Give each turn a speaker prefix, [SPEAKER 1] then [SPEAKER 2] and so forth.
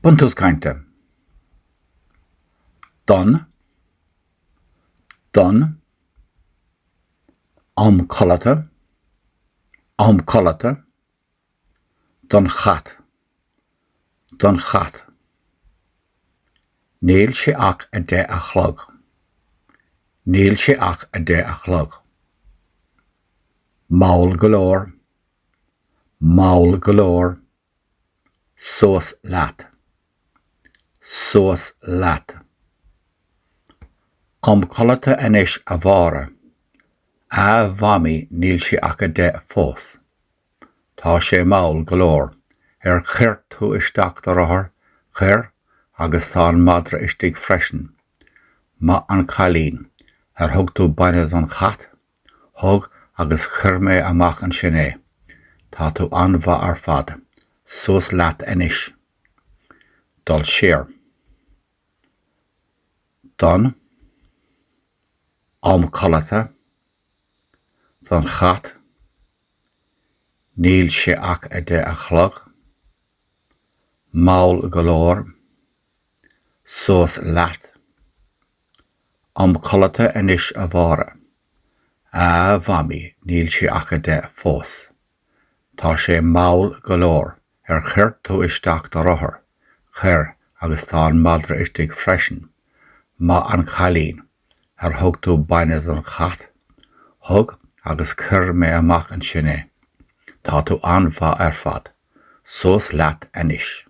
[SPEAKER 1] Buntús Cainte. Dun, Collata, Dun chat, Níl sé ach a de a chlog, Maul galore, Sauce lat, Collata anish a vara, a vami níl sé ach a de fós. Tá sé maul galore, chur tú isteach do rathair, chur agus tá an madra istigh freisin. Ma an chalín, thug tú baine an chat, thug agus chur mé amach an sinné. Tá tú anmha ar fad, sos leat anish. Dul sér. Dun, collata, Dun chat, Níl sé ach a de a chlog, Maul galore, Sauce lat, Collata anish a vara, a vami níl sé ach a de fós. Tá sé maul galore, chur tú isteach do rathair, chur agus tá an madra istigh freisin. Ma an chalín, thug tú baine an chat, thug agus chur mé amach an sinné. Tá tú anmha ar fad, sos leat anish.